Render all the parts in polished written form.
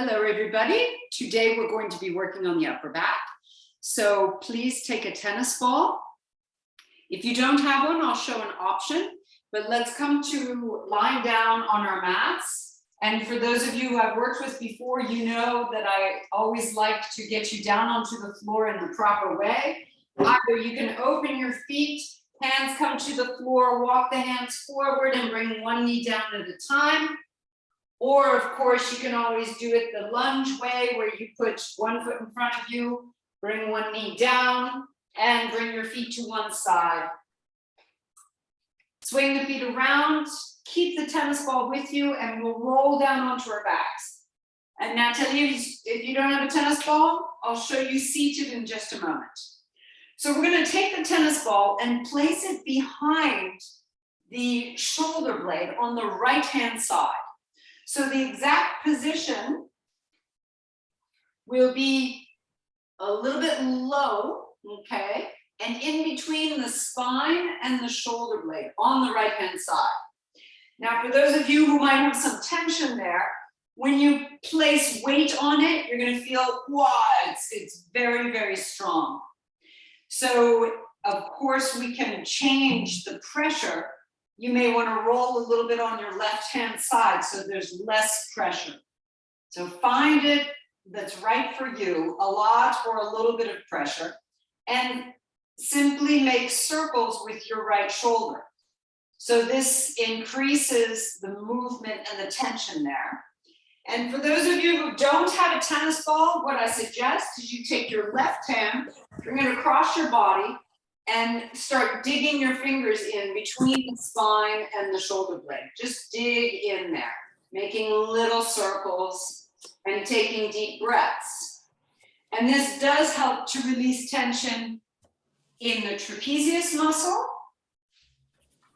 Hello, everybody. Today we're going to be working on the upper back. So please take a tennis ball. If you don't have one, I'll show an option, but let's come to lying down on our mats. And for those of you who I've worked with before, you know that I always like to get you down onto the floor in the proper way. Either you can open your feet, hands come to the floor, walk the hands forward and bring one knee down at a time. Or of course, you can always do it the lunge way where you put one foot in front of you, bring one knee down and bring your feet to one side. Swing the feet around, keep the tennis ball with you and we'll roll down onto our backs. And now tell you, if you don't have a tennis ball, I'll show you seated in just a moment. So we're going to take the tennis ball and place it behind the shoulder blade on the right-hand side. So the exact position will be a little bit low, okay? And in between the spine and the shoulder blade on the right-hand side. Now, for those of you who might have some tension there, when you place weight on it, you're gonna feel, wow, it's very, very strong. So, of course, we can change the pressure. You may want to roll a little bit on your left-hand side so there's less pressure. So find it that's right for you, a lot or a little bit of pressure, and simply make circles with your right shoulder. So this increases the movement and the tension there. And for those of you who don't have a tennis ball, what I suggest is you take your left hand, bring it across your body, and start digging your fingers in between the spine and the shoulder blade. Just dig in there, making little circles and taking deep breaths. And this does help to release tension in the trapezius muscle,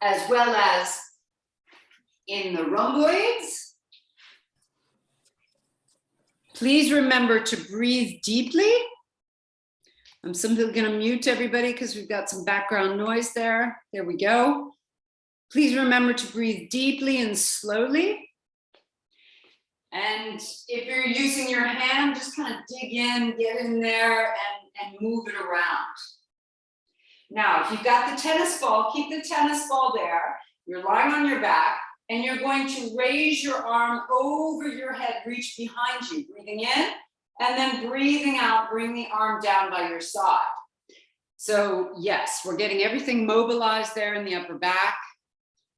as well as in the rhomboids. Please remember to breathe deeply. I'm simply going to mute everybody because we've got some background noise there. There we go. Please remember to breathe deeply and slowly. And if you're using your hand, just kind of dig in, get in there and move it around. Now, if you've got the tennis ball, keep the tennis ball there. You're lying on your back and you're going to raise your arm over your head, reach behind you, breathing in. And then breathing out, bring the arm down by your side. So yes, we're getting everything mobilized there in the upper back.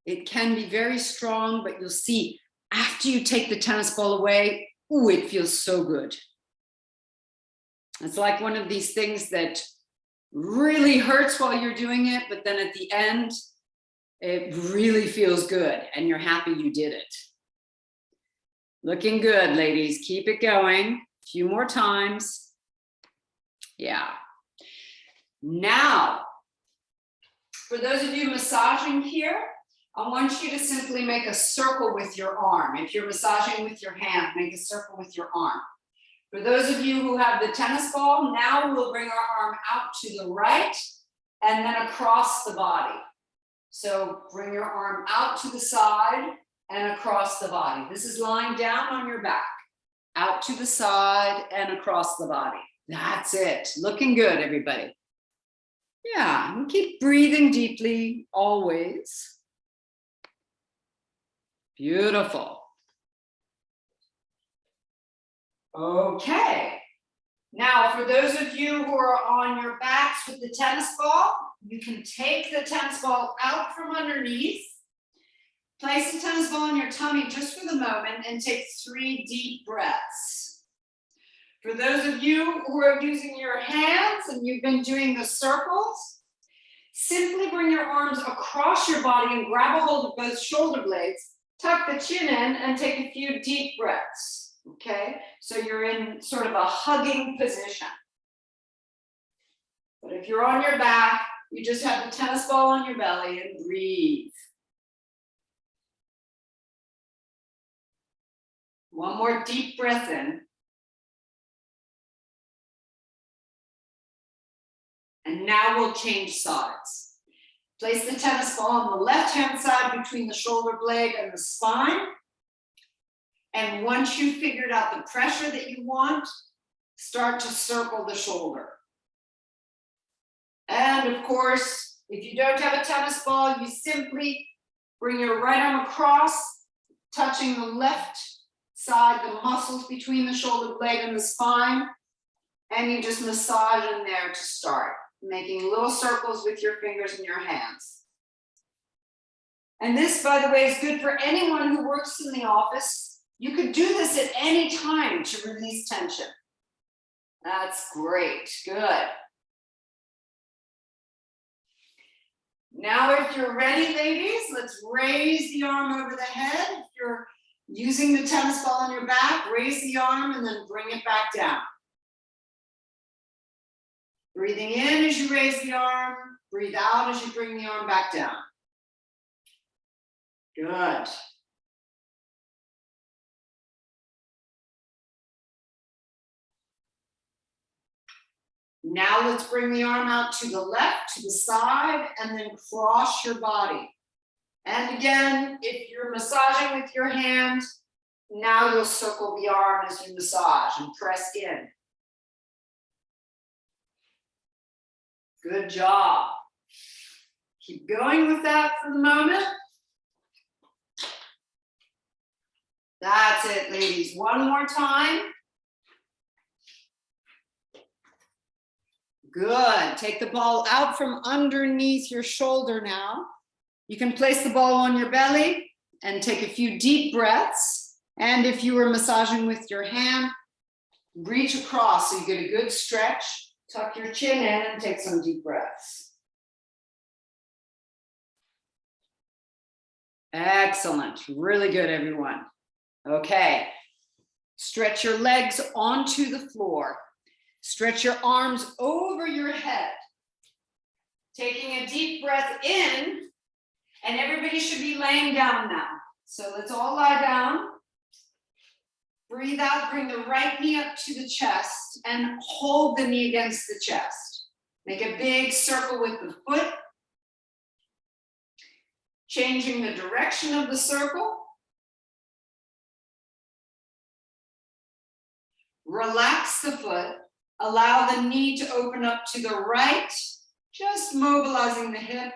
It can be very strong, but you'll see after you take the tennis ball away, ooh, it feels so good. It's like one of these things that really hurts while you're doing it, but then at the end, it really feels good and you're happy you did it. Looking good, ladies, keep it going. Few more times. Yeah. Now, for those of you massaging here, I want you to simply make a circle with your arm. If you're massaging with your hand, make a circle with your arm. For those of you who have the tennis ball, now we'll bring our arm out to the right and then across the body. So bring your arm out to the side and across the body. This is lying down on your back. Out to the side and across the body. That's it. Looking good, everybody. Yeah, and keep breathing deeply, always. Beautiful. Okay. Now, for those of you who are on your backs with the tennis ball, you can take the tennis ball out from underneath. Place the tennis ball on your tummy just for the moment and take 3 deep breaths. For those of you who are using your hands and you've been doing the circles, simply bring your arms across your body and grab a hold of both shoulder blades, tuck the chin in and take a few deep breaths, okay? So you're in sort of a hugging position. But if you're on your back, you just have the tennis ball on your belly and breathe. One more deep breath in. And now we'll change sides. Place the tennis ball on the left-hand side between the shoulder blade and the spine. And once you've figured out the pressure that you want, start to circle the shoulder. And of course, if you don't have a tennis ball, you simply bring your right arm across, touching the left side, the muscles between the shoulder blade and the spine, and you just massage in there to start, making little circles with your fingers and your hands. And this, by the way, is good for anyone who works in the office. You could do this at any time to release tension. That's great, good. Now, if you're ready, ladies, let's raise the arm over the head. If you're using the tennis ball on your back, raise the arm and then bring it back down. Breathing in as you raise the arm, breathe out as you bring the arm back down. Good. Now let's bring the arm out to the left, to the side, and then cross your body. And again, if you're massaging with your hand, now you'll circle the arm as you massage and press in. Good job. Keep going with that for the moment. That's it, ladies. One more time. Good. Take the ball out from underneath your shoulder now. You can place the ball on your belly and take a few deep breaths. And if you were massaging with your hand, reach across so you get a good stretch. Tuck your chin in and take some deep breaths. Excellent. Really good, everyone. Okay. Stretch your legs onto the floor. Stretch your arms over your head. Taking a deep breath in, and everybody should be laying down now. So let's all lie down. Breathe out, bring the right knee up to the chest and hold the knee against the chest. Make a big circle with the foot. Changing the direction of the circle. Relax the foot. Allow the knee to open up to the right, just mobilizing the hip.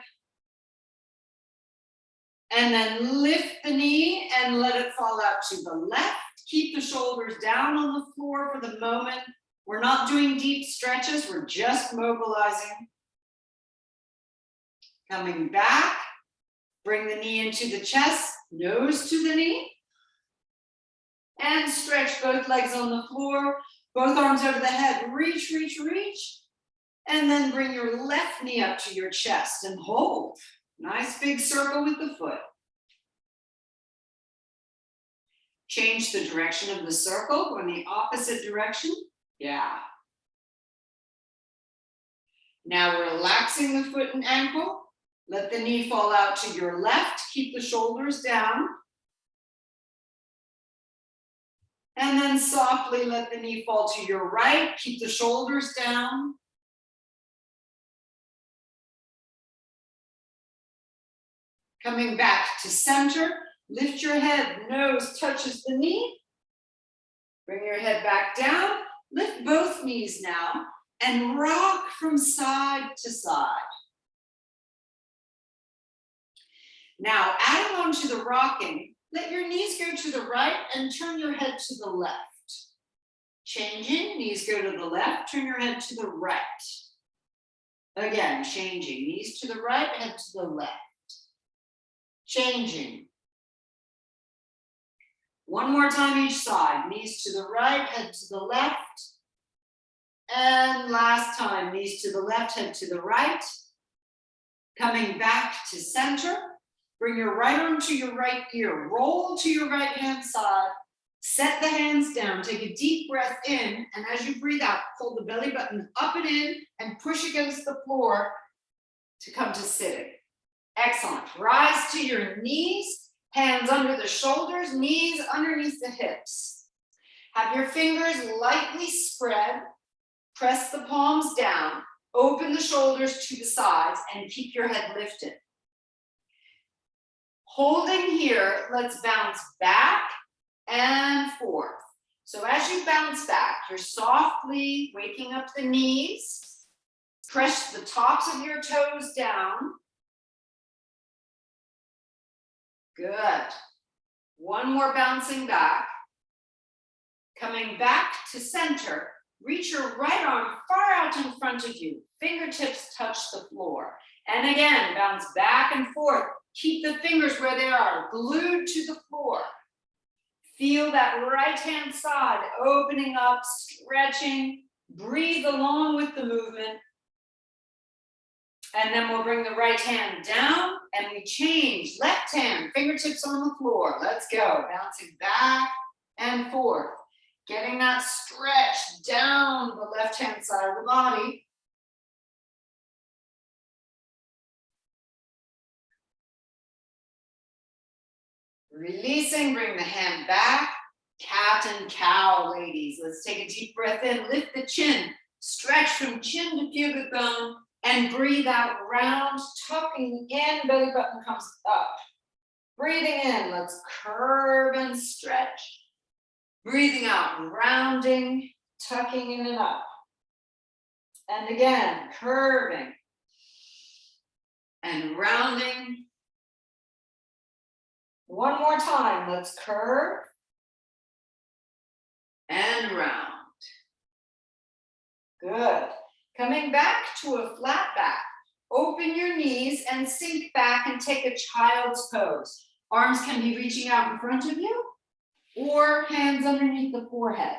And then lift the knee and let it fall out to the left. Keep the shoulders down on the floor for the moment. We're not doing deep stretches, we're just mobilizing. Coming back, bring the knee into the chest, nose to the knee. And stretch both legs on the floor, both arms over the head. Reach, reach, reach. And then bring your left knee up to your chest and hold. Nice big circle with the foot. Change the direction of the circle, go in the opposite direction. Yeah. Now relaxing the foot and ankle. Let the knee fall out to your left. Keep the shoulders down. And then softly let the knee fall to your right. Keep the shoulders down. Coming back to center. Lift your head, nose touches the knee. Bring your head back down. Lift both knees now and rock from side to side. Now, adding on to the rocking, let your knees go to the right and turn your head to the left. Changing, knees go to the left, turn your head to the right. Again, changing, knees to the right, head to the left. Changing. One more time each side, knees to the right, head to the left. And last time, knees to the left, head to the right. Coming back to center, bring your right arm to your right ear, roll to your right hand side, set the hands down, take a deep breath in, and as you breathe out, pull the belly button up and in and push against the floor to come to sitting. Excellent. Rise to your knees. Hands under the shoulders, knees underneath the hips. Have your fingers lightly spread. Press the palms down. Open the shoulders to the sides and keep your head lifted. Holding here, let's bounce back and forth. So as you bounce back, you're softly waking up the knees. Press the tops of your toes down. Good. One more bouncing back. Coming back to center, reach your right arm far out in front of you. Fingertips touch the floor. And again, bounce back and forth. Keep the fingers where they are, glued to the floor. Feel that right hand side opening up, stretching. Breathe along with the movement. And then we'll bring the right hand down and we change. Left hand, fingertips on the floor. Let's go. Bouncing back and forth. Getting that stretch down the left hand side of the body. Releasing, bring the hand back. Cat and cow, ladies. Let's take a deep breath in. Lift the chin. Stretch from chin to pubic bone. And breathe out, round, tucking in, belly button comes up. Breathing in, let's curve and stretch. Breathing out, rounding, tucking in and up. And again, curving and rounding. One more time, let's curve and round. Good. Coming back to a flat back. Open your knees and sink back and take a child's pose. Arms can be reaching out in front of you or hands underneath the forehead.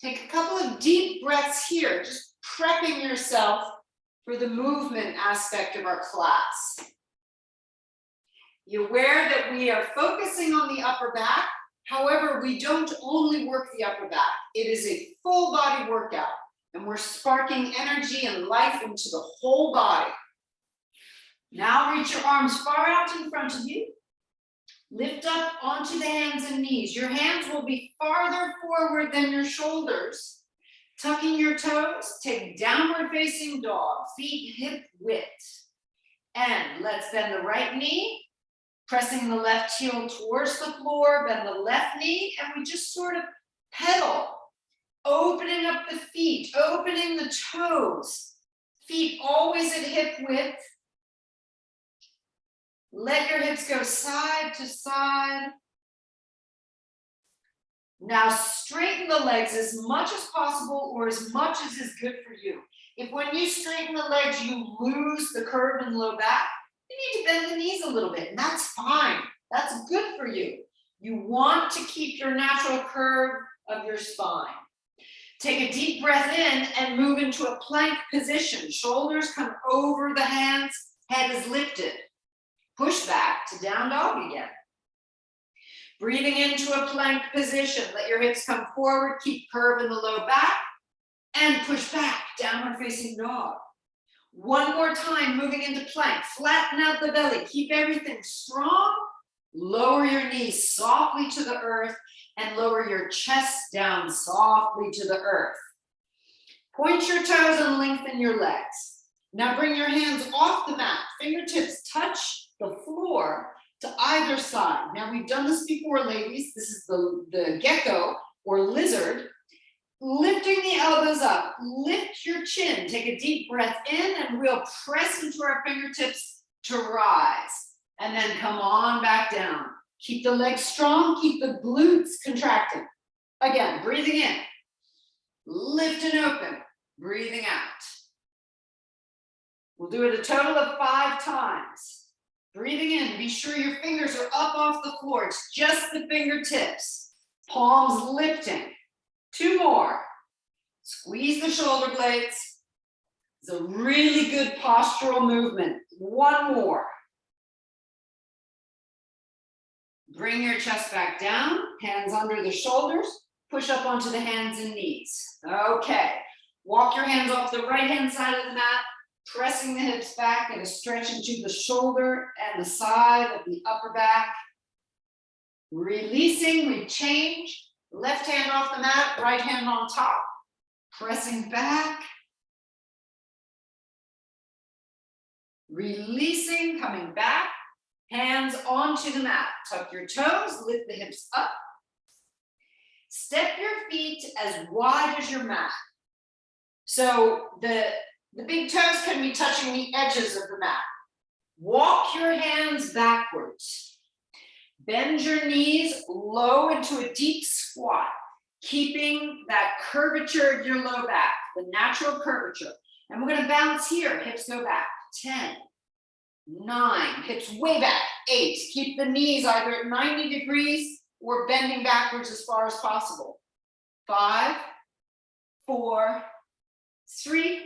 Take a couple of deep breaths here, just prepping yourself for the movement aspect of our class. You're aware that we are focusing on the upper back. However, we don't only work the upper back. It is a full body workout. And we're sparking energy and life into the whole body. Now reach your arms far out in front of you. Lift up onto the hands and knees. Your hands will be farther forward than your shoulders. Tucking your toes, take downward facing dog, feet hip width. And let's bend the right knee, pressing the left heel towards the floor, bend the left knee, and we just sort of pedal. Opening up the feet, opening the toes. Feet always at hip width. Let your hips go side to side. Now straighten the legs as much as possible or as much as is good for you. If when you straighten the legs, you lose the curve in the low back, you need to bend the knees a little bit, and that's fine. That's good for you. You want to keep your natural curve of your spine. Take a deep breath in and move into a plank position. Shoulders come over the hands, head is lifted. Push back to down dog again. Breathing into a plank position. Let your hips come forward, keep curve in the low back, and push back, downward facing dog. One more time, moving into plank. Flatten out the belly, keep everything strong. Lower your knees softly to the earth. And lower your chest down softly to the earth. Point your toes and lengthen your legs. Now bring your hands off the mat. Fingertips touch the floor to either side. Now we've done this before, ladies. This is the gecko or lizard. Lifting the elbows up. Lift your chin. Take a deep breath in and we'll press into our fingertips to rise. And then come on back down. Keep the legs strong, keep the glutes contracted. Again, breathing in. Lift and open, breathing out. We'll do it a total of 5 times. Breathing in, be sure your fingers are up off the floor. It's just the fingertips. Palms lifting. 2 more. Squeeze the shoulder blades. It's a really good postural movement. 1 more. Bring your chest back down, hands under the shoulders, push up onto the hands and knees. Okay, walk your hands off the right-hand side of the mat, pressing the hips back and a stretch into the shoulder and the side of the upper back. Releasing, we change. Left hand off the mat, right hand on top. Pressing back. Releasing, coming back. Hands onto the mat. Tuck your toes, lift the hips up. Step your feet as wide as your mat. So the big toes can be touching the edges of the mat. Walk your hands backwards. Bend your knees low into a deep squat, keeping that curvature of your low back, the natural curvature. And we're going to bounce here. Hips go back. 10, 9, hips way back. 8. Keep the knees either at 90 degrees or bending backwards as far as possible. 5, 4, 3,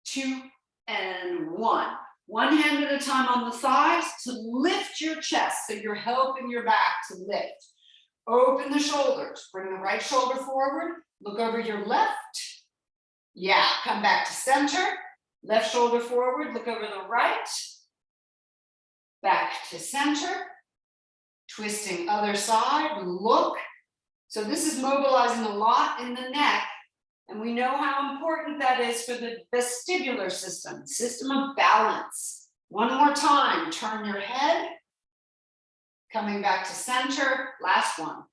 2, and 1. One hand at a time on the thighs to lift your chest, so you're helping your back to lift. Open the shoulders, bring the right shoulder forward, look over your left. Yeah, come back to center, left shoulder forward, look over the right. Back to center, twisting other side, look. So this is mobilizing a lot in the neck. And we know how important that is for the vestibular system, system of balance. One more time, turn your head, coming back to center, last one.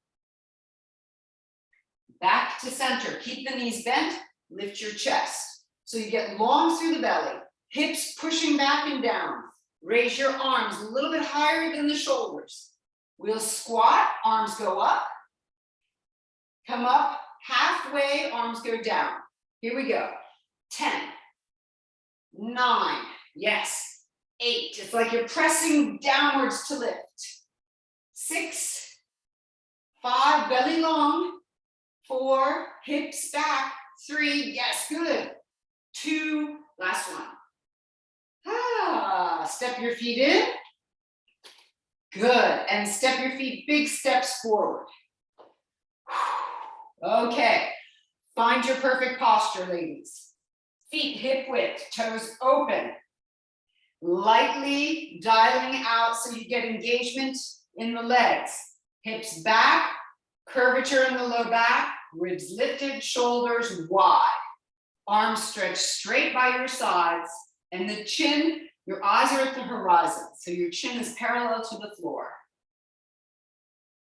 Back to center, keep the knees bent, lift your chest. So you get long through the belly, hips pushing back and down. Raise your arms a little bit higher than the shoulders. We'll squat, arms go up, come up. Halfway, arms go down. Here we go. 10, 9, yes. 8, it's like you're pressing downwards to lift. 6, 5, belly long. 4, hips back. 3, yes, good. 2, last one. Step your feet in. Good, and step your feet big steps forward. Okay, find your perfect posture, ladies. Feet hip width, toes open. Lightly dialing out so you get engagement in the legs. Hips back, curvature in the low back, ribs lifted, shoulders wide. Arms stretched straight by your sides, and the chin, your eyes are at the horizon, so your chin is parallel to the floor.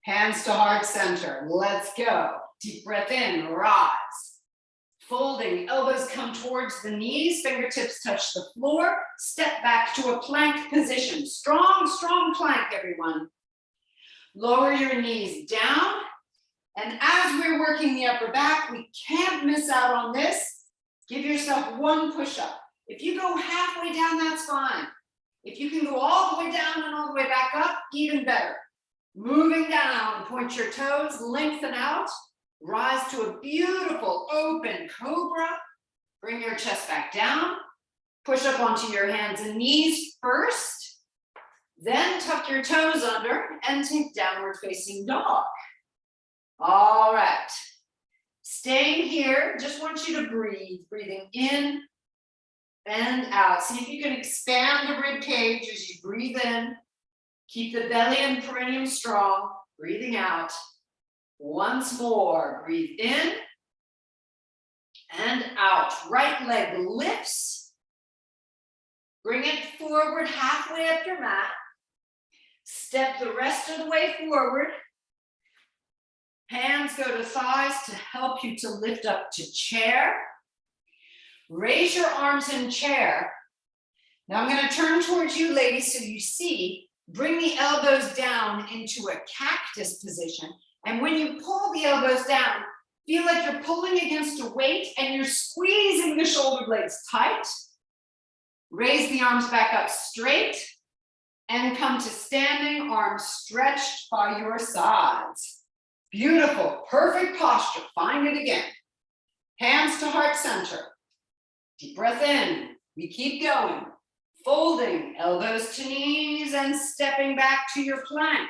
Hands to heart center, let's go. Deep breath in, rise. Folding, elbows come towards the knees, fingertips touch the floor. Step back to a plank position. Strong, strong plank, everyone. Lower your knees down. And as we're working the upper back, we can't miss out on this. Give yourself one push-up. If you go halfway down, that's fine. If you can go all the way down and all the way back up, even better. Moving down, point your toes, lengthen out. Rise to a beautiful open cobra. Bring your chest back down. Push up onto your hands and knees first. Then tuck your toes under and take downward facing dog. All right. Staying here, just want you to breathe. Breathing in and out. See if you can expand the rib cage as you breathe in. Keep the belly and perineum strong. Breathing out. Once more, breathe in and out. Right leg lifts. Bring it forward halfway up your mat. Step the rest of the way forward. Hands go to thighs to help you to lift up to chair. Raise your arms in chair. Now I'm going to turn towards you, ladies, so you see. Bring the elbows down into a cactus position. And when you pull the elbows down, feel like you're pulling against a weight and you're squeezing the shoulder blades tight. Raise the arms back up straight and come to standing, arms stretched by your sides. Beautiful, perfect posture. Find it again. Hands to heart center. Deep breath in. We keep going. Folding, elbows to knees and stepping back to your plank.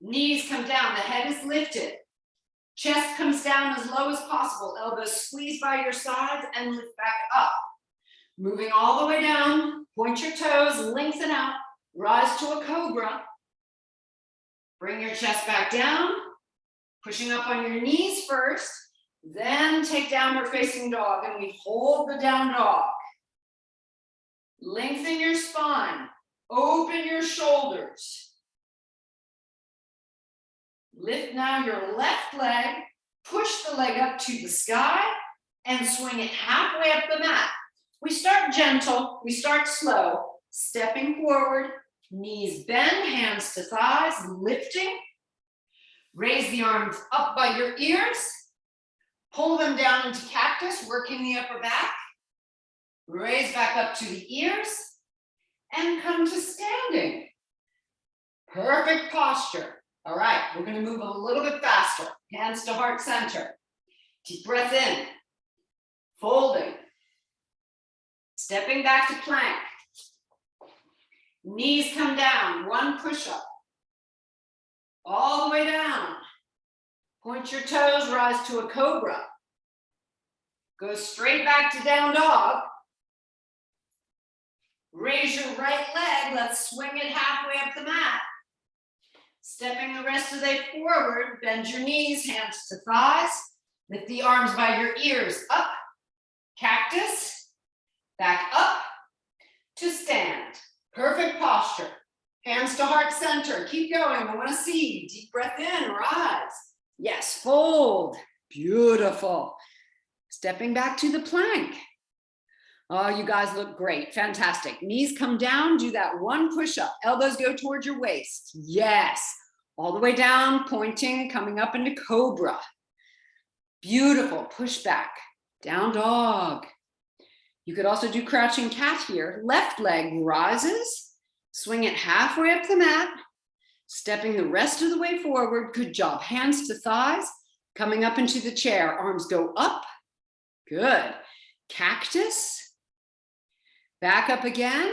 Knees come down, the head is lifted. Chest comes down as low as possible. Elbows squeeze by your sides and lift back up. Moving all the way down, point your toes, lengthen out, rise to a cobra. Bring your chest back down, pushing up on your knees first, then take downward facing dog, and we hold the down dog. Lengthen your spine, open your shoulders. Lift now your left leg, push the leg up to the sky, and swing it halfway up the mat. We start gentle, we start slow, stepping forward, knees bend, hands to thighs, lifting. Raise the arms up by your ears. Pull them down into cactus, working the upper back. Raise back up to the ears and come to standing. Perfect posture. All right, we're going to move a little bit faster. Hands to heart center. Deep breath in. Folding. Stepping back to plank. Knees come down, one push-up. All the way down. Point your toes, rise to a cobra. Go straight back to down dog. Raise your right leg, let's swing it halfway up the mat. Stepping the rest of the way forward, bend your knees, hands to thighs. Lift the arms by your ears, up, cactus, back up to stand. Perfect posture. Hands to heart center. Keep going. I want to see. Deep breath in, rise. Yes, fold. Beautiful. Stepping back to the plank. Oh, you guys look great. Fantastic. Knees come down. Do that one push-up. Elbows go towards your waist. Yes. All the way down, pointing, coming up into cobra. Beautiful. Push back. Down dog. You could also do crouching cat here. Left leg rises. Swing it halfway up the mat. Stepping the rest of the way forward. Good job. Hands to thighs. Coming up into the chair. Arms go up. Good. Cactus. Back up again.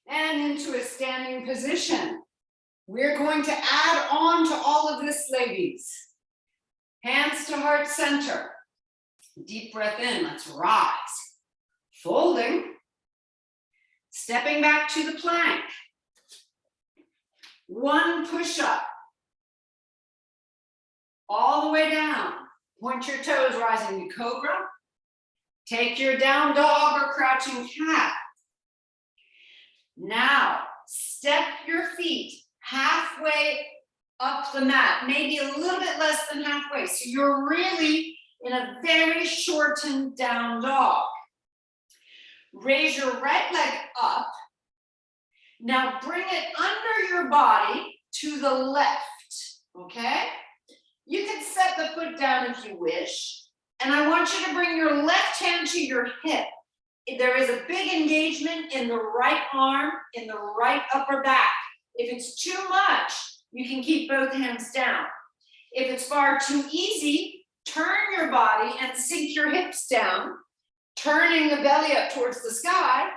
And into a standing position. We're going to add on to all of this, ladies. Hands to heart center. Deep breath in. Let's rise. Folding. Stepping back to the plank. One push-up. All the way down. Point your toes, rising to cobra. Take your down dog or crouching cat. Now, step your feet halfway up the mat, maybe a little bit less than halfway. So you're really in a very shortened down dog. Raise your right leg up. Now bring it under your body to the left, okay? You can set the foot down if you wish. And I want you to bring your left hand to your hip. There is a big engagement in the right arm, in the right upper back. If it's too much, you can keep both hands down. If it's far too easy, turn your body and sink your hips down, turning the belly up towards the sky,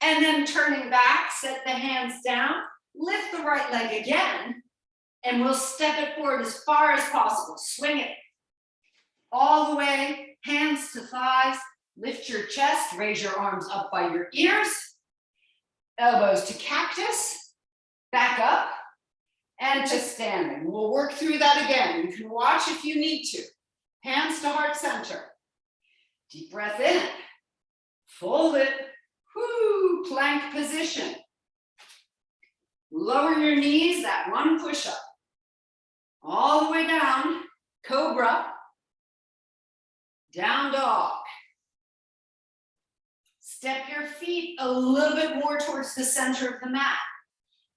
and then turning back, set the hands down, lift the right leg again, and we'll step it forward as far as possible. Swing it all the way, hands to thighs, lift your chest, raise your arms up by your ears, elbows to cactus, back up, and to standing. We'll work through that again. You can watch if you need to. Hands to heart center. Deep breath in. Fold it. Woo, plank position. Lower your knees, that one push-up. All the way down, cobra, down dog. Step your feet a little bit more towards the center of the mat.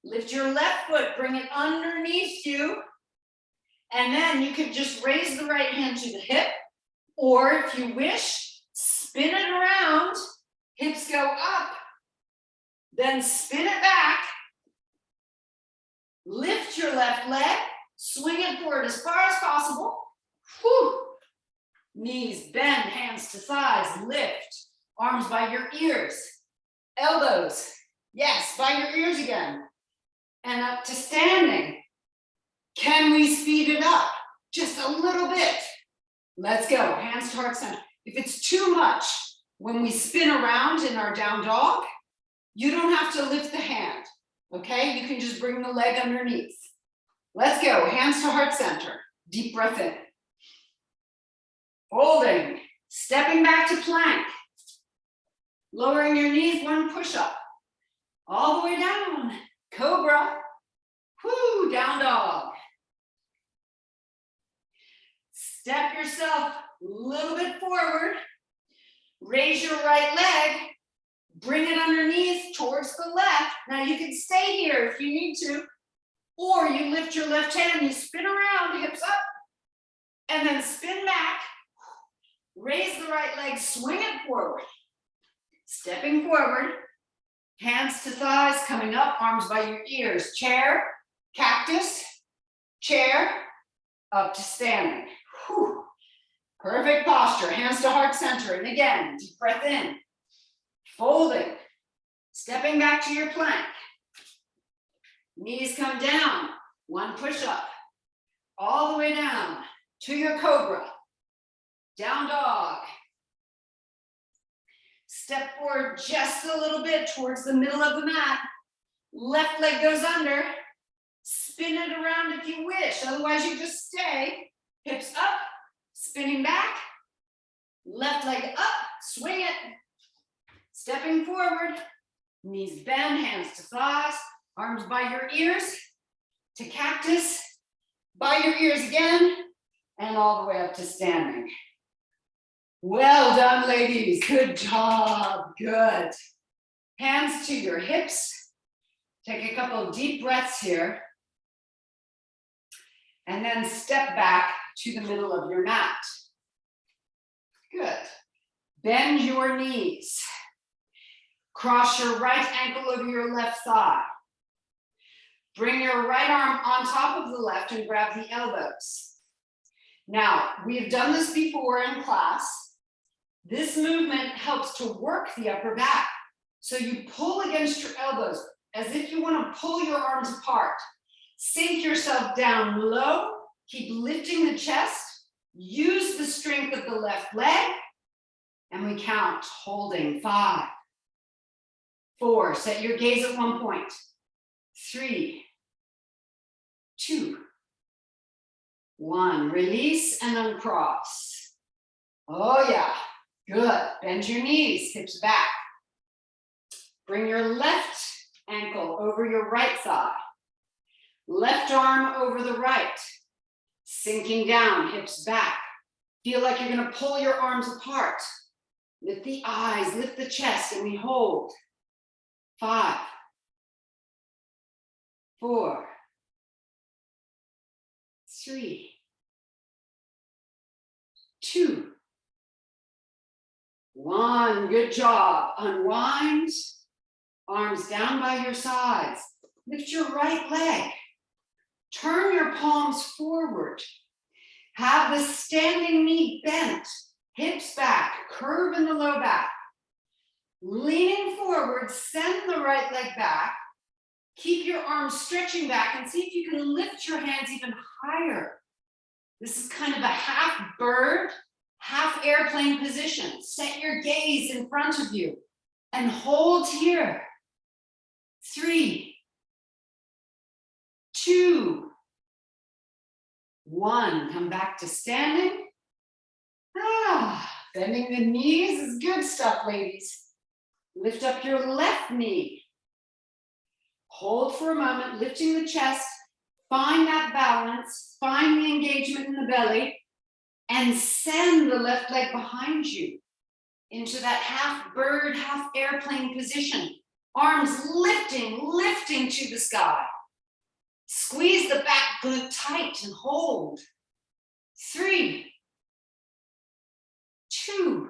Lift your left foot, bring it underneath you, and then you can just raise the right hand to the hip, or if you wish, spin it around, hips go up, then spin it back, lift your left leg, swing it forward as far as possible. Whew. Knees bend, hands to thighs, lift. Arms by your ears. Elbows, yes, by your ears again. And up to standing. Can we speed it up? Just a little bit. Let's go, hands to heart center. If it's too much, when we spin around in our down dog, you don't have to lift the hand, okay? You can just bring the leg underneath. Let's go, hands to heart center. Deep breath in. Folding, stepping back to plank. Lowering your knees, one push-up. All the way down, cobra. Whoo, down dog. Step yourself a little bit forward. Raise your right leg. Bring it underneath towards the left. Now you can stay here if you need to, or you lift your left hand, you spin around, hips up, and then spin back. Raise the right leg, swing it forward. Stepping forward, hands to thighs, coming up, arms by your ears. Chair, cactus, chair, up to standing. Whew. Perfect posture, hands to heart center. And again, deep breath in, folding, stepping back to your plank. Knees come down, one push up, all the way down to your cobra. Down dog. Step forward just a little bit towards the middle of the mat. Left leg goes under. Spin it around if you wish. Otherwise, you just stay. Hips up, spinning back. Left leg up, swing it. Stepping forward. Knees bend, hands to thighs. Arms by your ears. To cactus. By your ears again. And all the way up to standing. Well done, ladies. Good job. Good. Hands to your hips. Take a couple of deep breaths here. And then step back to the middle of your mat. Good. Bend your knees. Cross your right ankle over your left thigh. Bring your right arm on top of the left and grab the elbows. Now, we've done this before in class. This movement helps to work the upper back. So you pull against your elbows as if you want to pull your arms apart. Sink yourself down low. Keep lifting the chest. Use the strength of the left leg. And we count, holding 5, 4. Set your gaze at one point. 3, 2, 1. Release and uncross. Oh yeah. Good. Bend your knees, hips back. Bring your left ankle over your right thigh. Left arm over the right. Sinking down, hips back. Feel like you're going to pull your arms apart. Lift the eyes, lift the chest, and we hold. 5, 4, 3, 2, 1. Good job. Unwind. Arms down by your sides. Lift your right leg. Turn your palms forward. Have the standing knee bent. Hips back. Curve in the low back. Leaning forward, send the right leg back. Keep your arms stretching back and see if you can lift your hands even higher. This is kind of a half bird, half airplane position. Set your gaze in front of you and hold here. 3, 2, 1. Come back to standing. Bending the knees is good stuff, ladies. Lift up your left knee. Hold for a moment, lifting the chest. Find that balance. Find the engagement in the belly. And send the left leg behind you into that half bird, half airplane position. Arms lifting to the sky. Squeeze the back glute tight and hold. 3, 2,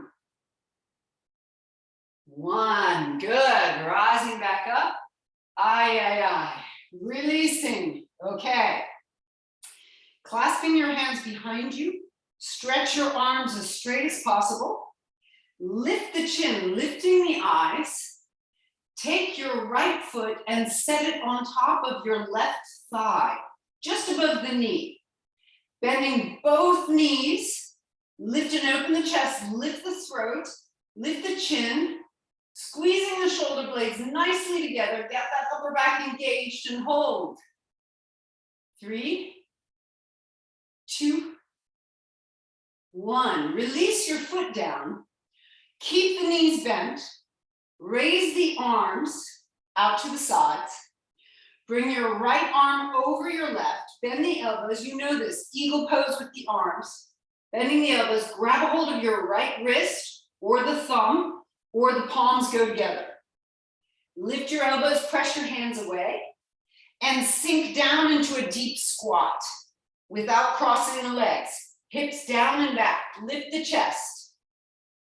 1. Good. Rising back up. Releasing. Okay. Clasping your hands behind you. Stretch your arms as straight as possible. Lift the chin, lifting the eyes. Take your right foot and set it on top of your left thigh, just above the knee. Bending both knees. Lift and open the chest, lift the throat, lift the chin. Squeezing the shoulder blades nicely together. Get that upper back engaged and hold. 3, 2, 1. Release your foot down. Keep the knees bent. Raise the arms out to the sides. Bring your right arm over your left. Bend the elbows. You know this. Eagle pose with the arms. Bending the elbows, grab a hold of your right wrist or the thumb, or the palms go together. Lift your elbows, press your hands away, and sink down into a deep squat without crossing the legs. Hips down and back, lift the chest.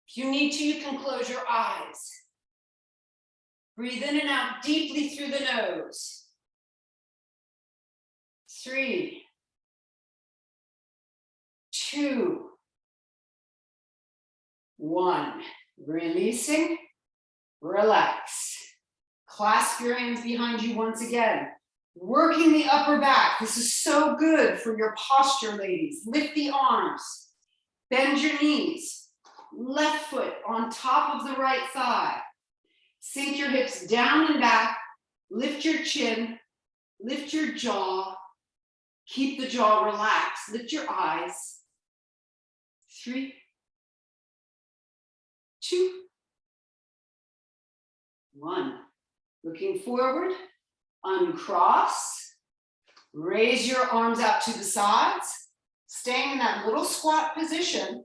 If you need to, you can close your eyes. Breathe in and out deeply through the nose. 3, 2, 1. Releasing, relax. Clasp your hands behind you once again. Working the upper back. This is so good for your posture, ladies. Lift the arms. Bend your knees. Left foot on top of the right thigh. Sink your hips down and back. Lift your chin. Lift your jaw. Keep the jaw relaxed. Lift your eyes. 3, 2, 1. Looking forward, uncross, raise your arms out to the sides, staying in that little squat position.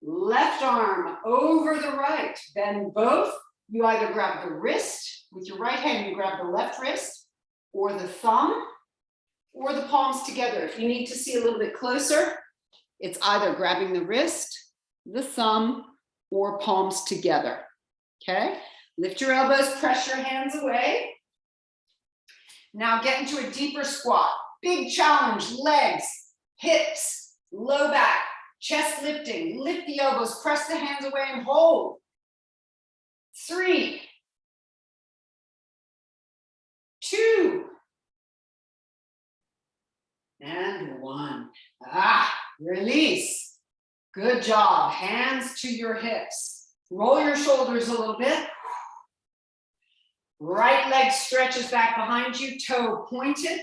Left arm over the right, bend both. You either grab the wrist, with your right hand you grab the left wrist, or the thumb, or the palms together. If you need to see a little bit closer, it's either grabbing the wrist, the thumb, or palms together, okay? Lift your elbows, press your hands away. Now get into a deeper squat. Big challenge, legs, hips, low back, chest lifting. Lift the elbows, press the hands away and hold. 3, 2, and 1. Release. Good job. Hands to your hips. Roll your shoulders a little bit. Right leg stretches back behind you, toe pointed.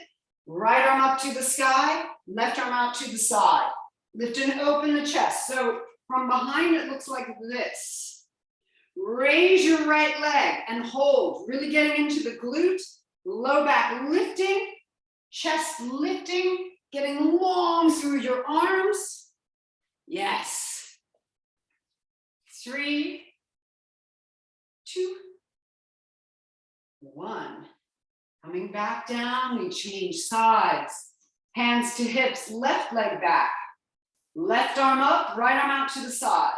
Right arm up to the sky, left arm out to the side. Lift and open the chest. So from behind it looks like this. Raise your right leg and hold, really getting into the glute, low back lifting, chest lifting, getting long through your arms. Yes. 3, 2, 1. Coming back down, we change sides. Hands to hips, left leg back. Left arm up, right arm out to the side.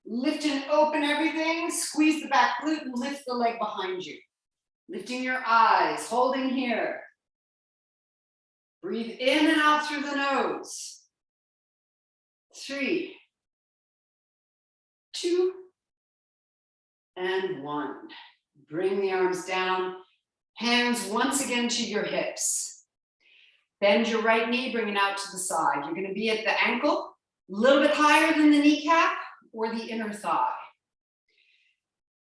Lift and open everything, squeeze the back glute and lift the leg behind you. Lifting your eyes, holding here. Breathe in and out through the nose. 3, 2, and 1. Bring the arms down, hands once again to your hips. Bend your right knee, bring it out to the side. You're going to be at the ankle, a little bit higher than the kneecap or the inner thigh.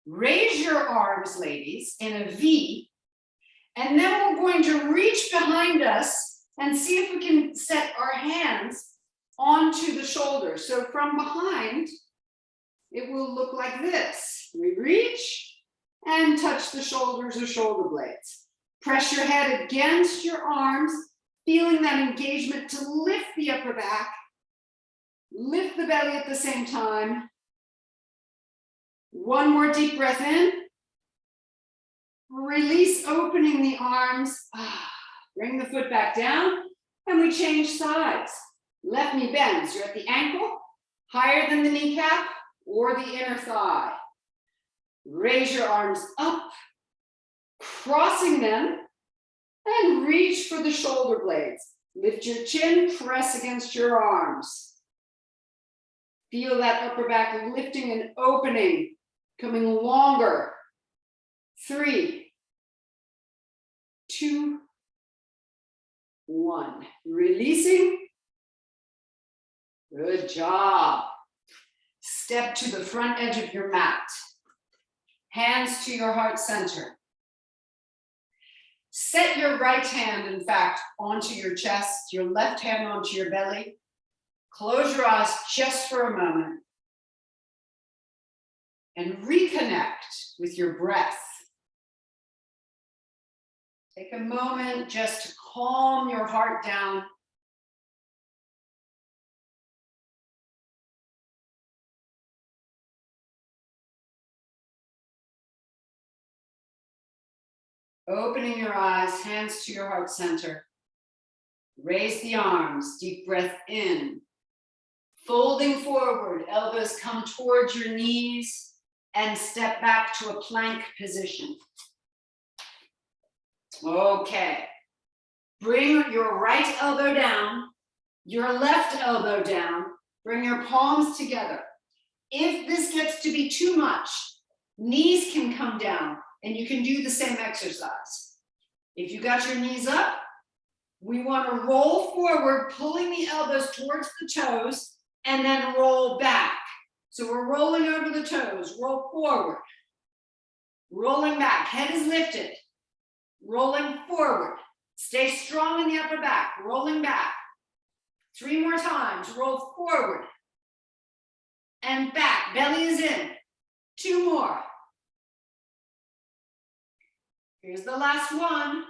Raise your arms, ladies, in a V, and then we're going to reach behind us and see if we can set our hands onto the shoulders. So from behind, it will look like this. We reach and touch the shoulders or shoulder blades. Press your head against your arms, feeling that engagement to lift the upper back, lift the belly at the same time. One more deep breath in. Release, opening the arms. Bring the foot back down, and we change sides. Left knee bends. You're at the ankle, higher than the kneecap or the inner thigh. Raise your arms up, crossing them, and reach for the shoulder blades. Lift your chin, press against your arms. Feel that upper back lifting and opening, coming longer. 3, 2, 1. Releasing. Good job. Step to the front edge of your mat. Hands to your heart center. Set your right hand, in fact, onto your chest, your left hand onto your belly. Close your eyes just for a moment and reconnect with your breath. Take a moment just to calm your heart down. Opening your eyes, hands to your heart center. Raise the arms, deep breath in. Folding forward, elbows come towards your knees and step back to a plank position. Okay. Bring your right elbow down, your left elbow down. Bring your palms together. If this gets to be too much, knees can come down and you can do the same exercise. If you got your knees up, we want to roll forward, pulling the elbows towards the toes, and then roll back. So we're rolling over the toes, roll forward, rolling back, head is lifted, rolling forward, stay strong in the upper back, rolling back. 3 more times, roll forward and back, belly is in. 2 more. Here's the last one.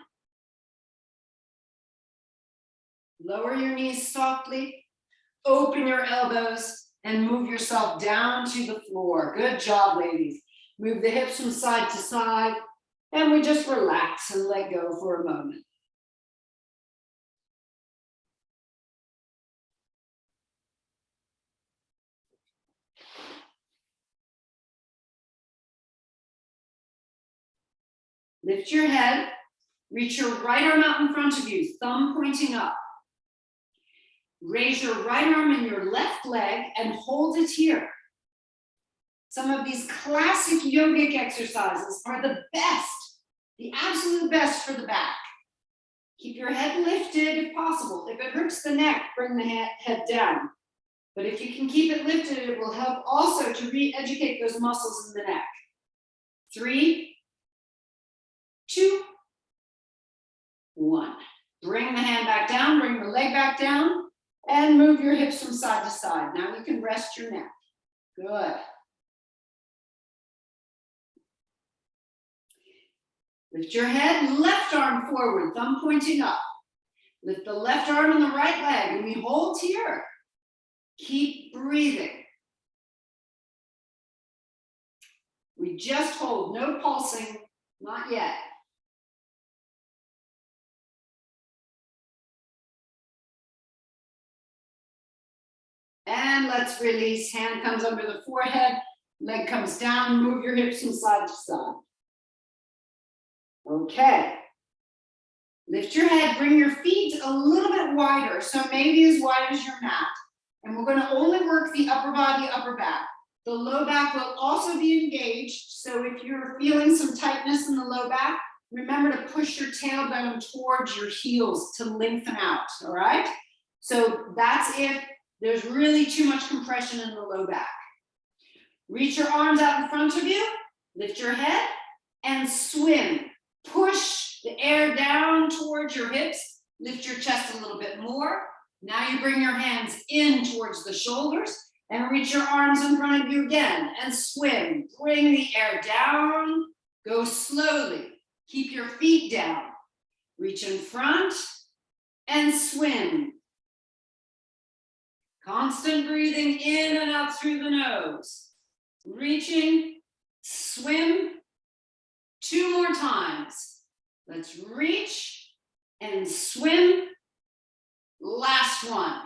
Lower your knees softly, open your elbows, and move yourself down to the floor. Good job, ladies. Move the hips from side to side, and we just relax and let go for a moment. Lift your head, reach your right arm out in front of you, thumb pointing up. Raise your right arm and your left leg and hold it here. Some of these classic yogic exercises are the best, the absolute best for the back. Keep your head lifted if possible. If it hurts the neck, bring the head down. But if you can keep it lifted, it will help also to re-educate those muscles in the neck. 3, 2, 1. Bring the hand back down, bring the leg back down, and move your hips from side to side. Now you can rest your neck. Good. Lift your head, left arm forward, thumb pointing up. Lift the left arm and the right leg, and we hold here. Keep breathing. We just hold, no pulsing, not yet. And let's release, hand comes under the forehead, leg comes down, move your hips from side to side. Okay. Lift your head, bring your feet a little bit wider, so maybe as wide as your mat. And we're going to only work the upper body, upper back. The low back will also be engaged, so if you're feeling some tightness in the low back, remember to push your tailbone towards your heels to lengthen out, all right? So that's if there's really too much compression in the low back. Reach your arms out in front of you, lift your head, and swim. Push the air down towards your hips, lift your chest a little bit more. Now you bring your hands in towards the shoulders and reach your arms in front of you again and swim. Bring the air down, go slowly. Keep your feet down. Reach in front and swim. Constant breathing in and out through the nose. Reaching, swim. 2 more times. Let's reach and swim. Last one.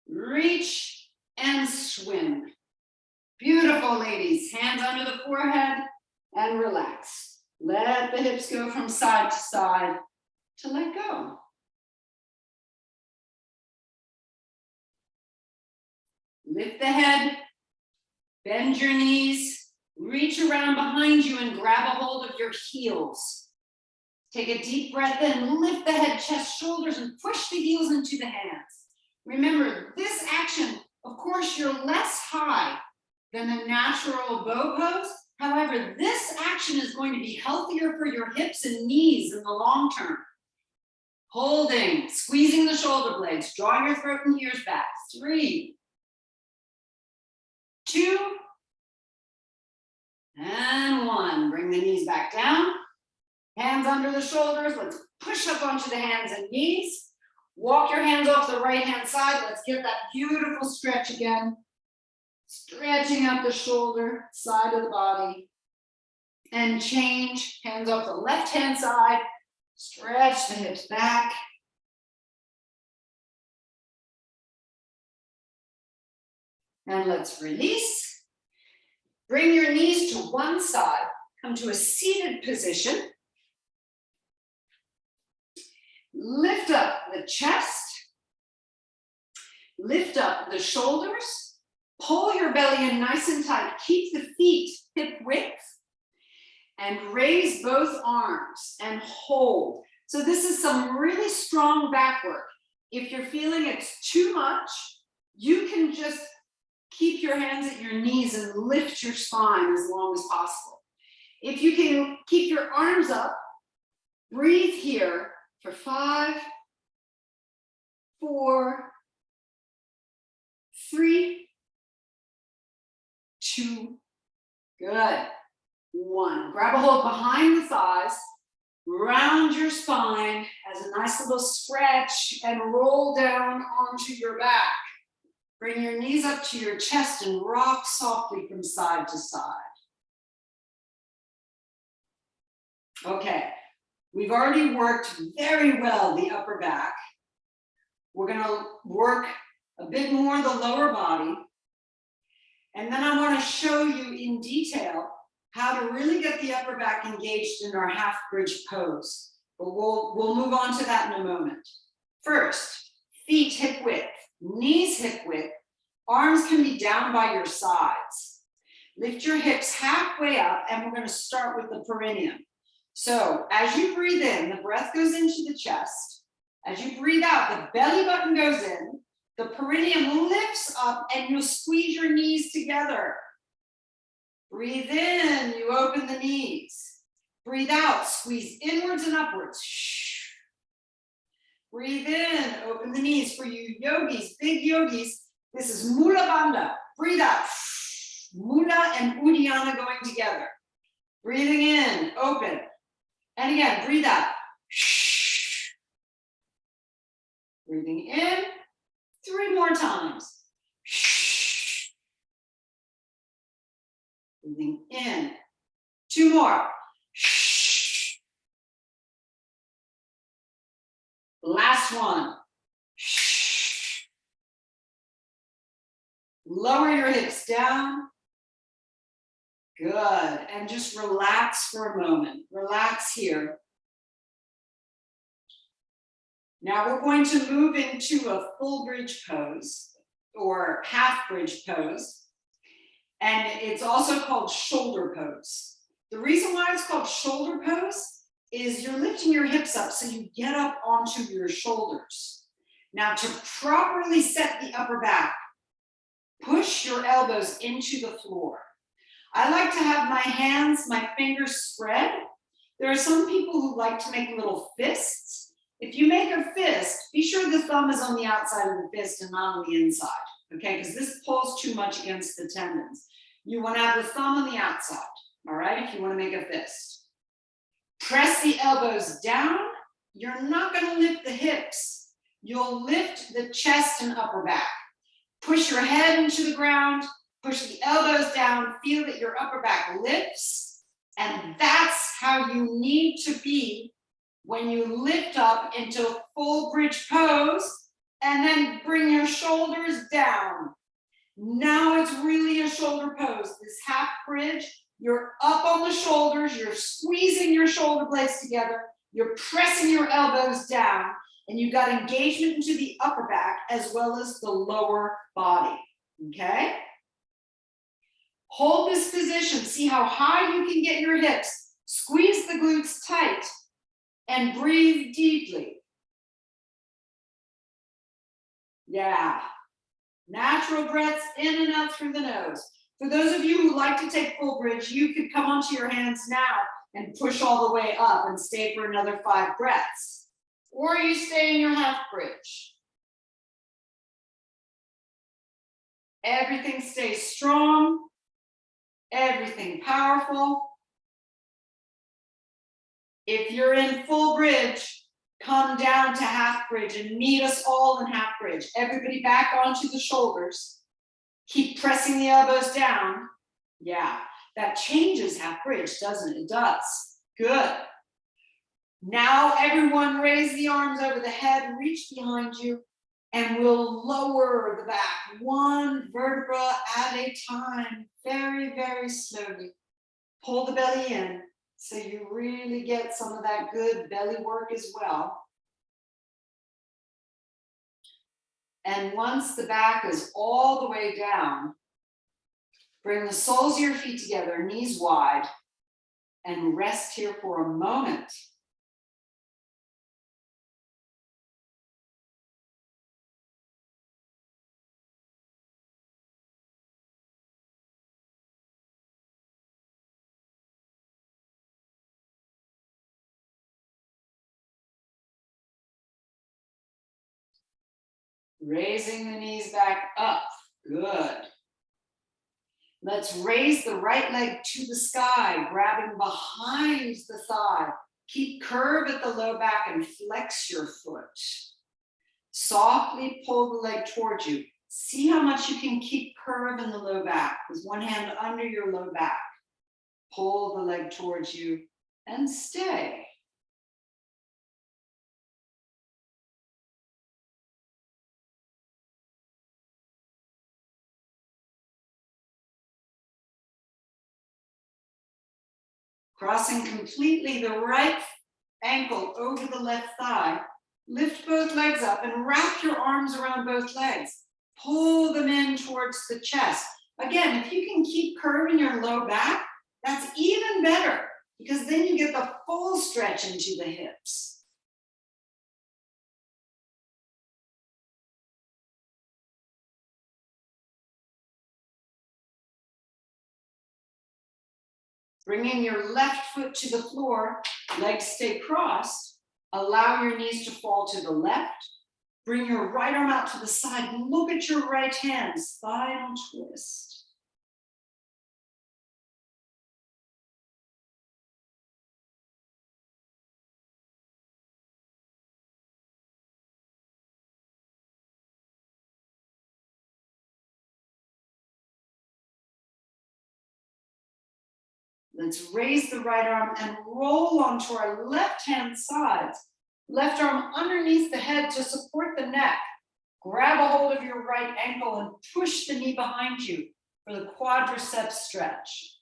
Reach and swim. Beautiful, ladies. Hands under the forehead and relax. Let the hips go from side to side to let go. Lift the head, bend your knees, reach around behind you and grab a hold of your heels. Take a deep breath in, lift the head, chest, shoulders, and push the heels into the hands. Remember, this action, of course, you're less high than the natural bow pose. However, this action is going to be healthier for your hips and knees in the long term. Holding, squeezing the shoulder blades, drawing your throat and ears back. 3, 2, and 1. Bring the knees back down. Hands under the shoulders. Let's push up onto the hands and knees. Walk your hands off the right hand side. Let's get that beautiful stretch again. Stretching out the shoulder, side of the body. And change, hands off the left-hand side, stretch the hips back. And let's release. Bring your knees to one side, come to a seated position. Lift up the chest, lift up the shoulders, pull your belly in nice and tight, keep the feet hip width, and raise both arms and hold. So this is some really strong back work. If you're feeling it's too much, you can just keep your hands at your knees and lift your spine as long as possible. If you can keep your arms up, breathe here for 5, 4, 3, 2, good. 1. Grab a hold behind the thighs, round your spine as a nice little stretch and roll down onto your back. Bring your knees up to your chest and rock softly from side to side. Okay, we've already worked very well the upper back. We're gonna work a bit more the lower body. And then I wanna show you in detail how to really get the upper back engaged in our half bridge pose. But we'll move on to that in a moment. First, feet hip width, knees hip width, arms can be down by your sides. Lift your hips halfway up and we're gonna start with the perineum. So as you breathe in, the breath goes into the chest. As you breathe out, the belly button goes in, the perineum lifts up and you'll squeeze your knees together. Breathe in, you open the knees. Breathe out, squeeze inwards and upwards. Breathe in, open the knees. For you yogis, big yogis, this is Mula Bandha. Breathe out. Mula and Uddiyana going together. Breathing in, open. And again, breathe out. Breathing in, 3 more times. Breathing in, 2 more. Last one. Lower your hips down. Good, and just relax for a moment. Relax here. Now we're going to move into a full bridge pose or half bridge pose. And it's also called shoulder pose. The reason why it's called shoulder pose is you're lifting your hips up so you get up onto your shoulders. Now to properly set the upper back, push your elbows into the floor. I like to have my hands, my fingers spread. There are some people who like to make little fists. If you make a fist, be sure the thumb is on the outside of the fist and not on the inside, okay? Because this pulls too much against the tendons. You want to have the thumb on the outside, all right, if you want to make a fist. Press the elbows down. You're not going to lift the hips. You'll lift the chest and upper back. Push your head into the ground, push the elbows down, feel that your upper back lifts, and that's how you need to be when you lift up into full bridge pose, and then bring your shoulders down. Now it's really a shoulder pose. This half bridge, you're up on the shoulders, you're squeezing your shoulder blades together, you're pressing your elbows down, and you've got engagement into the upper back as well as the lower body, okay? Hold this position, see how high you can get your hips, squeeze the glutes tight, and breathe deeply. Yeah. Natural breaths in and out through the nose. For those of you who like to take full bridge, you could come onto your hands now and push all the way up and stay for another 5 breaths. Or you stay in your half bridge. Everything stays strong. Everything powerful. If you're in full bridge, come down to half bridge and meet us all in half bridge. Everybody back onto the shoulders. Keep pressing the elbows down. Yeah. That changes half bridge, doesn't it? It does. Good. Now everyone raise the arms over the head, reach behind you, and we'll lower the back one vertebra at a time, very, very slowly. Pull the belly in so you really get some of that good belly work as well. And once the back is all the way down, bring the soles of your feet together, knees wide, and rest here for a moment. Raising the knees back up. Good. Let's raise the right leg to the sky, grabbing behind the thigh. Keep curve at the low back and flex your foot. Softly pull the leg towards you. See how much you can keep curve in the low back with one hand under your low back. Pull the leg towards you and stay. Crossing completely the right ankle over the left thigh. Lift both legs up and wrap your arms around both legs. Pull them in towards the chest. Again, if you can keep curving your low back, that's even better because then you get the full stretch into the hips. Bringing your left foot to the floor, legs stay crossed. Allow your knees to fall to the left. Bring your right arm out to the side. Look at your right hand, spinal twist. Let's raise the right arm and roll onto our left-hand sides. Left arm underneath the head to support the neck. Grab a hold of your right ankle and push the knee behind you for the quadriceps stretch.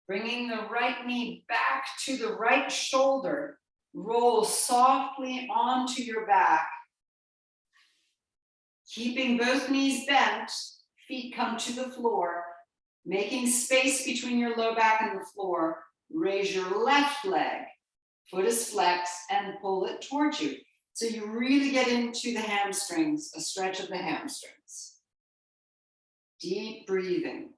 Bringing the right knee back to the right shoulder. Roll softly onto your back. Keeping both knees bent, feet come to the floor. Making space between your low back and the floor. Raise your left leg. Foot is flexed and pull it towards you. So you really get into the hamstrings, a stretch of the hamstrings. Deep breathing.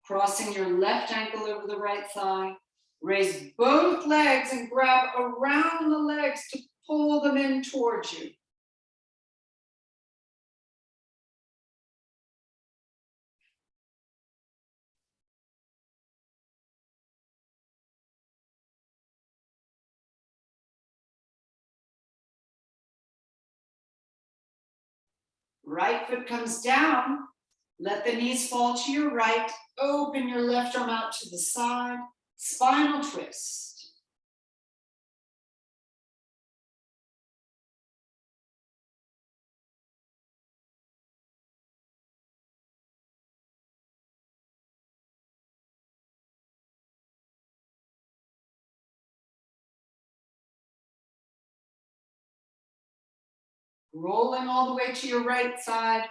Crossing your left ankle over the right thigh. Raise both legs and grab around the legs to pull them in towards you. Right foot comes down. Let the knees fall to your right. Open your left arm out to the side. Spinal twist. Rolling all the way to your right side.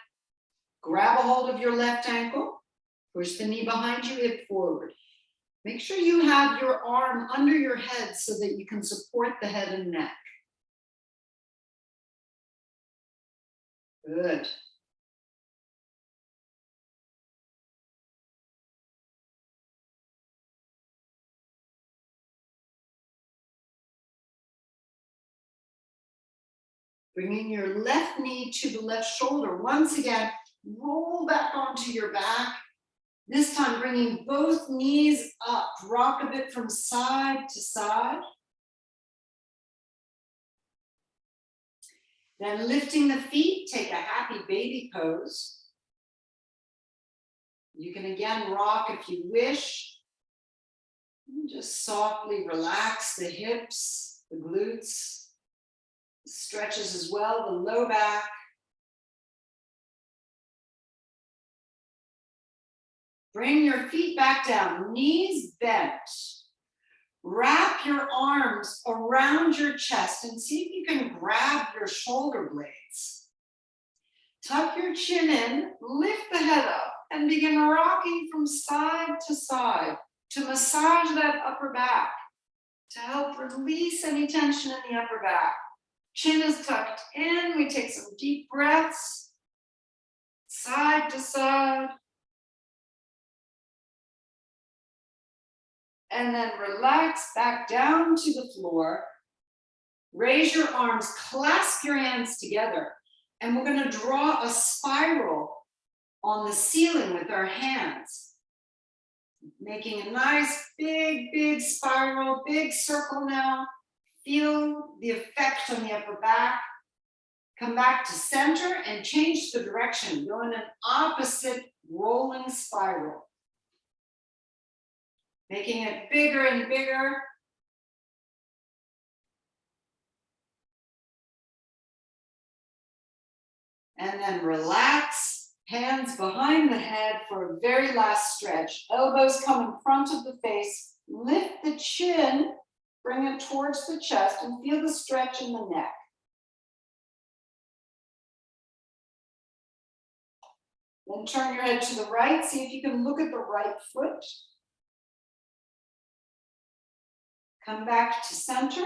Grab a hold of your left ankle. Push the knee behind you, hip forward. Make sure you have your arm under your head so that you can support the head and neck. Good. Bringing your left knee to the left shoulder. Once again, roll back onto your back. This time bringing both knees up. Rock a bit from side to side. Then lifting the feet, take a happy baby pose. You can again rock if you wish. And just softly relax the hips, the glutes, the stretches as well, the low back. Bring your feet back down, knees bent. Wrap your arms around your chest and see if you can grab your shoulder blades. Tuck your chin in, lift the head up, and begin rocking from side to side to massage that upper back, to help release any tension in the upper back. Chin is tucked in. We take some deep breaths, side to side. And then relax back down to the floor. Raise your arms, clasp your hands together. And we're going to draw a spiral on the ceiling with our hands. Making a nice big spiral, big circle now. Feel the effect on the upper back. Come back to center and change the direction. Go in an opposite rolling spiral. Making it bigger and bigger. And then relax, hands behind the head for a very last stretch. Elbows come in front of the face. Lift the chin, bring it towards the chest, and feel the stretch in the neck. Then turn your head to the right. See if you can look at the right foot. Come back to center.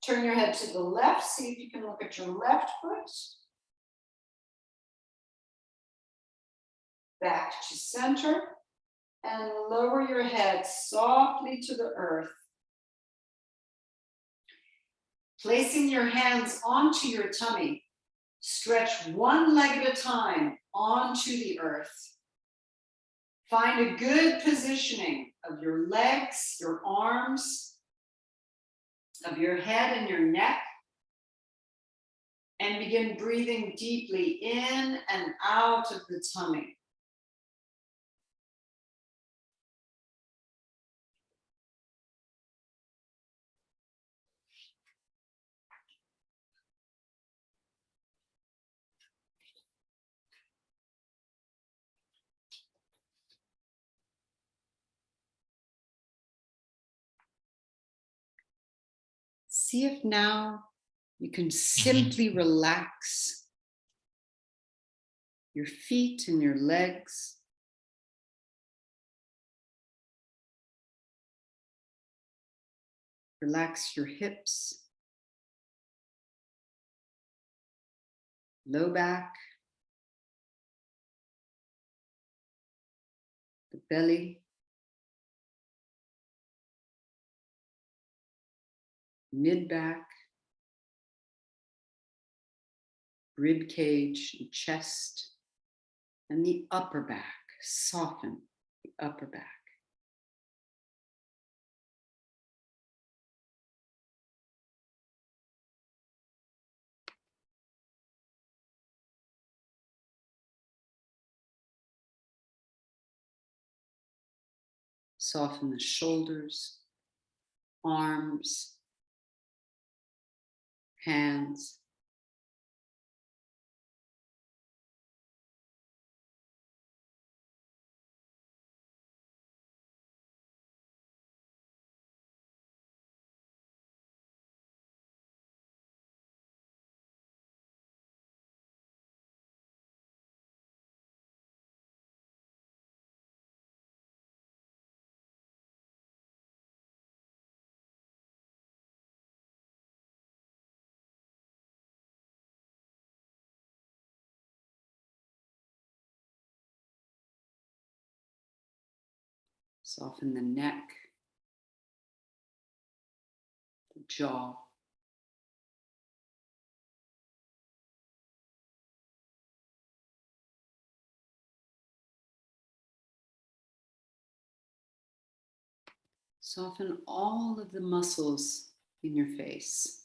Turn your head to the left. See if you can look at your left foot. Back to center. And lower your head softly to the earth. Placing your hands onto your tummy. Stretch one leg at a time onto the earth. Find a good positioning of your legs, your arms, of your head and your neck, and begin breathing deeply in and out of the tummy. See if now you can simply relax your feet and your legs. Relax your hips, low back, the belly, mid back, rib cage and chest, and the upper back. Soften the upper back. Soften the shoulders, arms, hands. Soften the neck, the jaw, Soften all of the muscles in your face.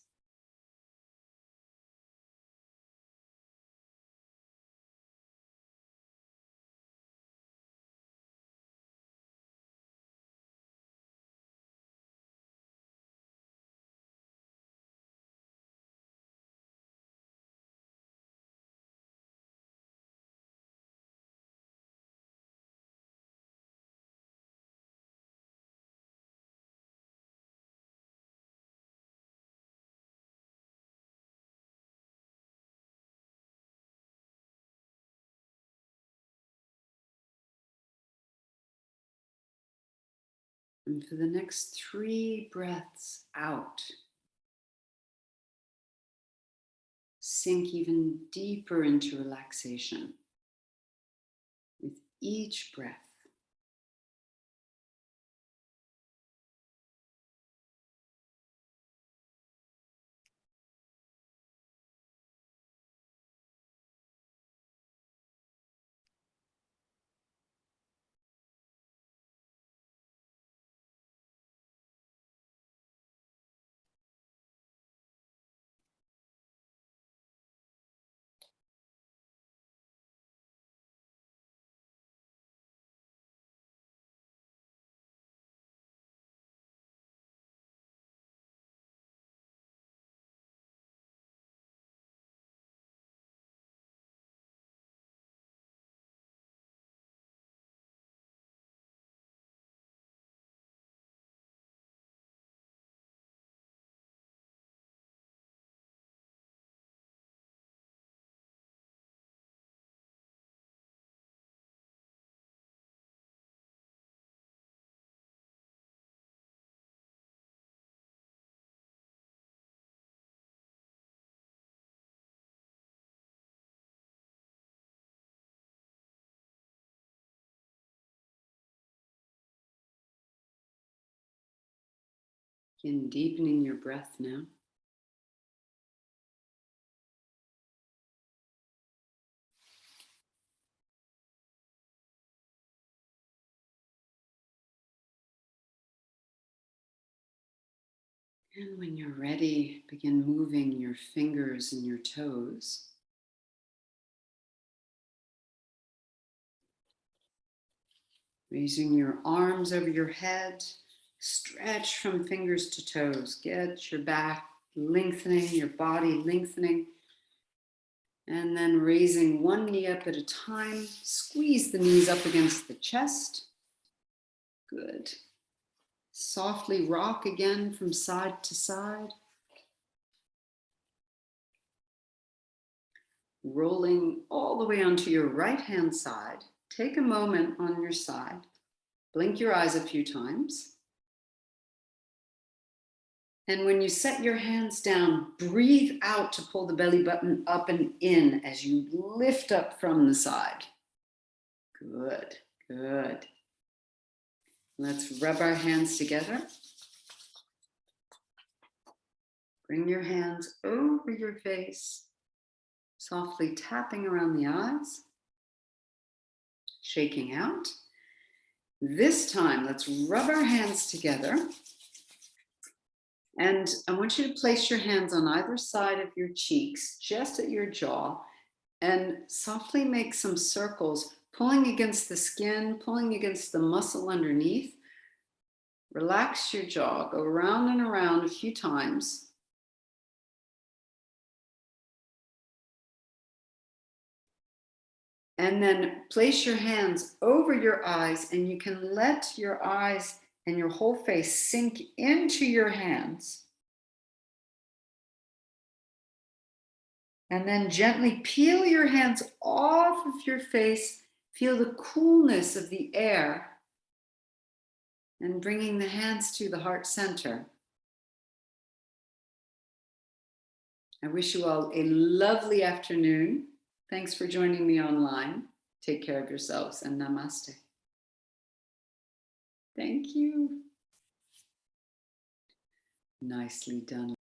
And for the next 3 breaths out, sink even deeper into relaxation with each breath. Begin deepening your breath now. And when you're ready, begin moving your fingers and your toes. Raising your arms over your head, stretch from fingers to toes. Get your back lengthening, your body lengthening. And then raising one knee up at a time, squeeze the knees up against the chest. Good. Softly rock again from side to side. Rolling all the way onto your right hand side. Take a moment on your side. Blink your eyes a few times. And when you set your hands down, breathe out to pull the belly button up and in as you lift up from the side. Good, good. Let's rub our hands together. Bring your hands over your face, softly tapping around the eyes, shaking out. This time, let's rub our hands together. And I want you to place your hands on either side of your cheeks, just at your jaw, and softly make some circles, pulling against the skin, pulling against the muscle underneath. Relax your jaw, go around and around a few times. And then place your hands over your eyes, and you can let your eyes and your whole face sink into your hands. And then gently peel your hands off of your face. Feel the coolness of the air. And bringing the hands to the heart center. I wish you all a lovely afternoon. Thanks for joining me online. Take care of yourselves and namaste. Thank you. Nicely done.